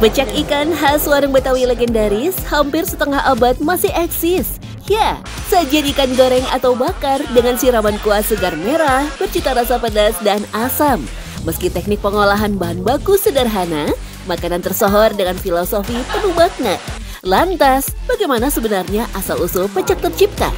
Pecak ikan khas warung Betawi legendaris hampir setengah abad masih eksis. Ya, sajian ikan goreng atau bakar dengan siraman kuah segar merah bercita rasa pedas dan asam. Meski teknik pengolahan bahan baku sederhana, makanan tersohor dengan filosofi penuh makna. Lantas, bagaimana sebenarnya asal-usul pecak tercipta?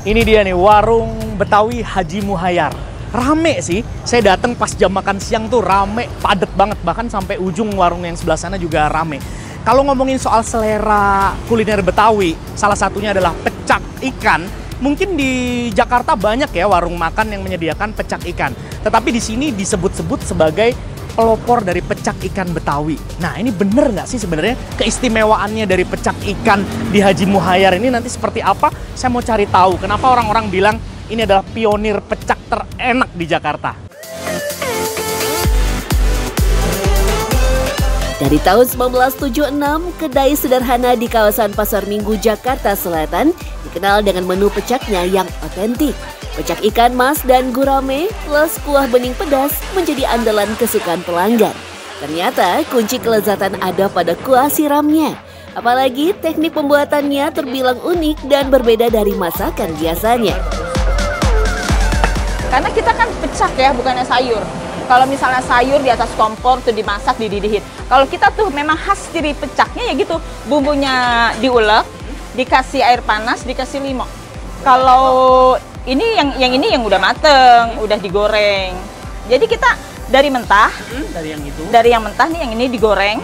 Ini dia nih, warung Betawi Haji Muhayyar. Rame sih, saya datang pas jam makan siang tuh rame, padet banget. Bahkan sampai ujung warung yang sebelah sana juga rame. Kalau ngomongin soal selera kuliner Betawi, salah satunya adalah pecak ikan. Mungkin di Jakarta banyak ya warung makan yang menyediakan pecak ikan. Tetapi di sini disebut-sebut sebagai pelopor dari pecak ikan Betawi. Nah, ini bener nggak sih sebenarnya keistimewaannya dari pecak ikan di Haji Muhayyar ini nanti seperti apa? Saya mau cari tahu kenapa orang-orang bilang ini adalah pionir pecak terenak di Jakarta. Dari tahun 1976, kedai sederhana di kawasan Pasar Minggu, Jakarta Selatan dikenal dengan menu pecaknya yang otentik. Pecak ikan mas dan gurame plus kuah bening pedas menjadi andalan kesukaan pelanggan. Ternyata kunci kelezatan ada pada kuah siramnya. Apalagi teknik pembuatannya terbilang unik dan berbeda dari masakan biasanya. Karena kita kan pecak ya, bukannya sayur. Kalau misalnya sayur di atas kompor tuh dimasak, dididihin. Kalau kita tuh memang khas ciri pecaknya ya gitu. Bumbunya diulek, dikasih air panas, dikasih limo. Kalau ini yang udah mateng, udah digoreng. Jadi kita dari mentah, dari yang mentah nih, yang ini digoreng,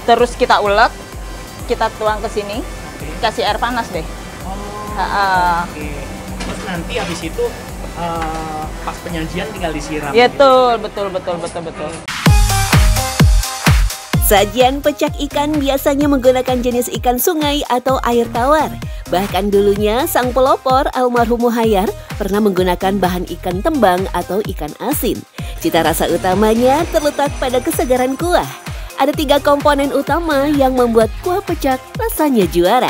terus kita ulek, kita tuang ke sini, kasih air panas deh. Oke. Terus nanti habis itu pas penyajian tinggal disiram. Betul. Sajian pecak ikan biasanya menggunakan jenis ikan sungai atau air tawar. Bahkan dulunya sang pelopor almarhum Muhayyar pernah menggunakan bahan ikan tembang atau ikan asin. Cita rasa utamanya terletak pada kesegaran kuah. Ada 3 komponen utama yang membuat kuah pecak rasanya juara.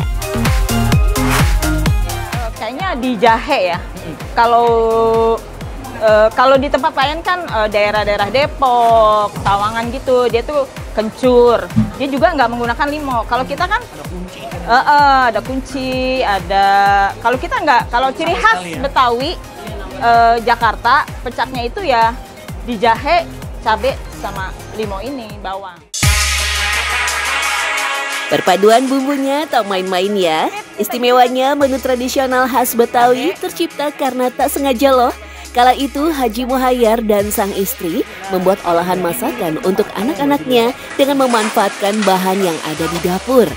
Kayaknya di jahe ya. Kalau di tempat lain kan daerah-daerah Depok, Sawangan gitu, dia tuh kencur. Dia juga nggak menggunakan limo. Kalau kita kan ada kunci, ada. Kalau kita nggak, kalau ciri khas Betawi Jakarta pecaknya itu ya di jahe, cabai sama limo ini, bawang. Perpaduan bumbunya tak main-main ya. Istimewanya menu tradisional khas Betawi tercipta karena tak sengaja loh. Kala itu Haji Muhayyar dan sang istri membuat olahan masakan untuk anak-anaknya dengan memanfaatkan bahan yang ada di dapur.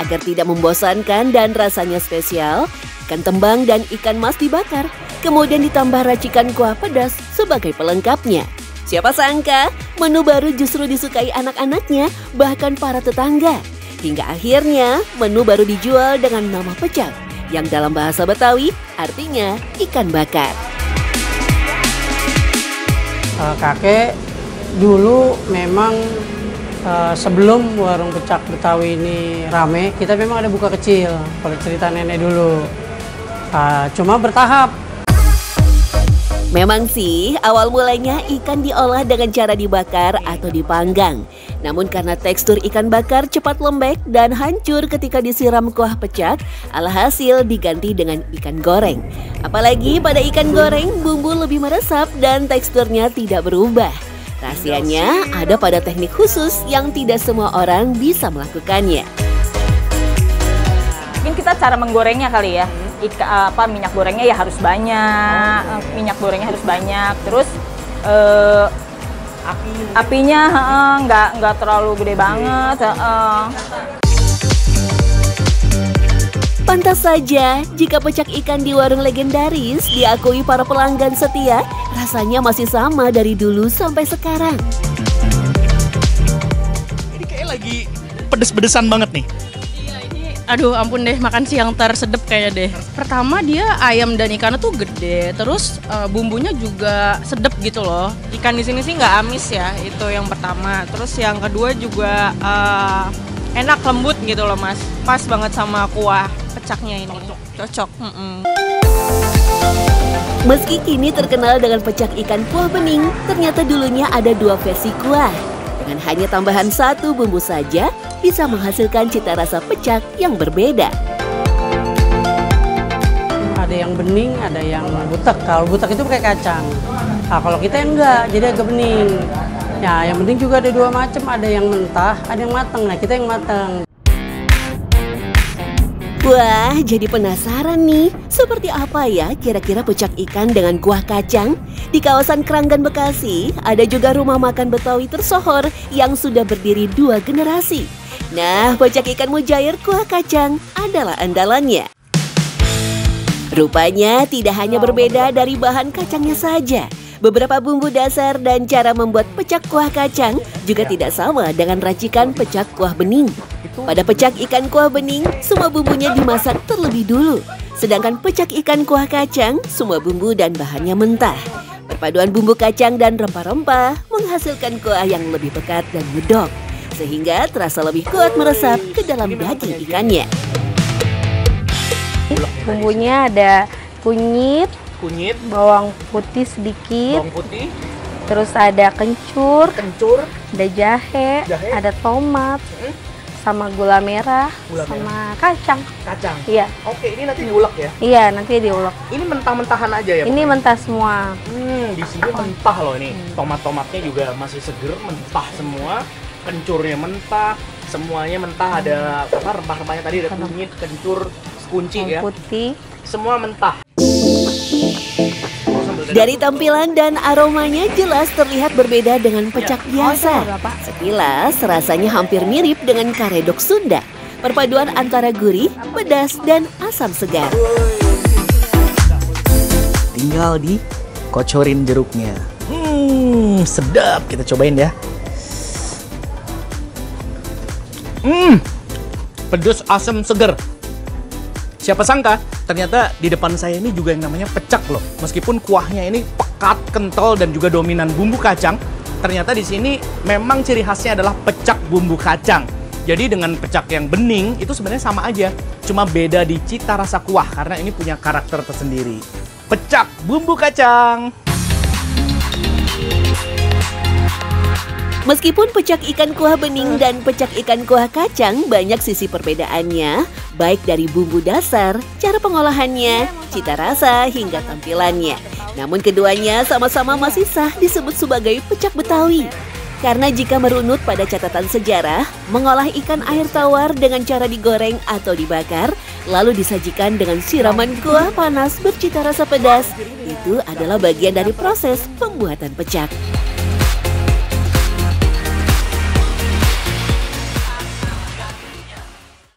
Agar tidak membosankan dan rasanya spesial, ikan tembang dan ikan mas dibakar, kemudian ditambah racikan kuah pedas sebagai pelengkapnya. Siapa sangka menu baru justru disukai anak-anaknya, bahkan para tetangga. Hingga akhirnya menu baru dijual dengan nama pecak, yang dalam bahasa Betawi artinya ikan bakar. Kakek dulu memang sebelum warung pecak Betawi ini rame, kita memang ada buka kecil. Kalau cerita nenek dulu, cuma bertahap. Memang sih, awal mulanya ikan diolah dengan cara dibakar atau dipanggang. Namun karena tekstur ikan bakar cepat lembek dan hancur ketika disiram kuah pecak, alhasil diganti dengan ikan goreng. Apalagi pada ikan goreng, bumbu lebih meresap dan teksturnya tidak berubah. Rahasianya ada pada teknik khusus yang tidak semua orang bisa melakukannya. Mungkin kita cara menggorengnya kali ya. Minyak gorengnya ya harus banyak, terus apinya nggak terlalu gede banget. Pantas saja jika pecak ikan di warung legendaris diakui para pelanggan setia, rasanya masih sama dari dulu sampai sekarang. Ini kayak lagi pedes-pedesan banget nih. Iya, ini Aduh ampun deh, makan siang tersedep kayaknya deh. Pertama dia ayam dan ikannya tuh gede, terus bumbunya juga sedep gitu loh. Ikan di sini sih nggak amis ya, itu yang pertama. Terus yang kedua juga enak, lembut gitu loh Mas. Pas banget sama kuah pecaknya ini. Cocok. Meski kini terkenal dengan pecak ikan kuah bening, ternyata dulunya ada dua versi kuah. Dengan hanya tambahan satu bumbu saja, bisa menghasilkan cita rasa pecak yang berbeda. Ada yang bening, ada yang butek. Kalau butek itu pakai kacang. Nah, kalau kita enggak, jadi agak bening. Ya, yang bening juga ada dua macam, ada yang mentah, ada yang matang. Nah, kita yang matang. Wah, jadi penasaran nih, seperti apa ya kira-kira pecak ikan dengan kuah kacang? Di kawasan Kranggan, Bekasi, ada juga rumah makan Betawi tersohor yang sudah berdiri 2 generasi. Nah, pecak ikan mujair kuah kacang adalah andalannya. Rupanya tidak hanya berbeda dari bahan kacangnya saja. Beberapa bumbu dasar dan cara membuat pecak kuah kacang juga tidak sama dengan racikan pecak kuah bening. Pada pecak ikan kuah bening, semua bumbunya dimasak terlebih dulu. Sedangkan pecak ikan kuah kacang, semua bumbu dan bahannya mentah. Perpaduan bumbu kacang dan rempah-rempah menghasilkan kuah yang lebih pekat dan medok, sehingga terasa lebih kuat meresap ke dalam daging ikannya. Bumbunya ada kunyit, bawang putih sedikit, terus ada kencur, ada jahe, ada tomat, sama gula merah, sama kacang. Iya. Oke, ini nanti diulek ya? Iya, nanti diulek. Ini mentah-mentahan aja ya? Ini mentah semua. Di sini mentah loh ini. Tomat-tomatnya juga masih seger, mentah semua. Kencurnya mentah, semuanya mentah. Ada apa rempah-rempahnya tadi, ada kunyit, kencur, kunci ya. Putih. Semua mentah. Dari tampilan dan aromanya jelas terlihat berbeda dengan pecak biasa. Sekilas rasanya hampir mirip dengan karedok Sunda. Perpaduan antara gurih, pedas, dan asam segar. Tinggal dikocorin jeruknya. Sedap. Kita cobain ya. Pedas, asam, segar. Siapa sangka, ternyata di depan saya ini juga yang namanya pecak loh. Meskipun kuahnya ini pekat, kental, dan juga dominan bumbu kacang, ternyata di sini memang ciri khasnya adalah pecak bumbu kacang. Jadi dengan pecak yang bening, itu sebenarnya sama aja. Cuma beda di cita rasa kuah, karena ini punya karakter tersendiri. Pecak bumbu kacang. Meskipun pecak ikan kuah bening dan pecak ikan kuah kacang banyak sisi perbedaannya, baik dari bumbu dasar, cara pengolahannya, cita rasa, hingga tampilannya. Namun keduanya sama-sama masih sah disebut sebagai pecak Betawi. Karena jika merunut pada catatan sejarah, mengolah ikan air tawar dengan cara digoreng atau dibakar, lalu disajikan dengan siraman kuah panas bercita rasa pedas, itu adalah bagian dari proses pembuatan pecak.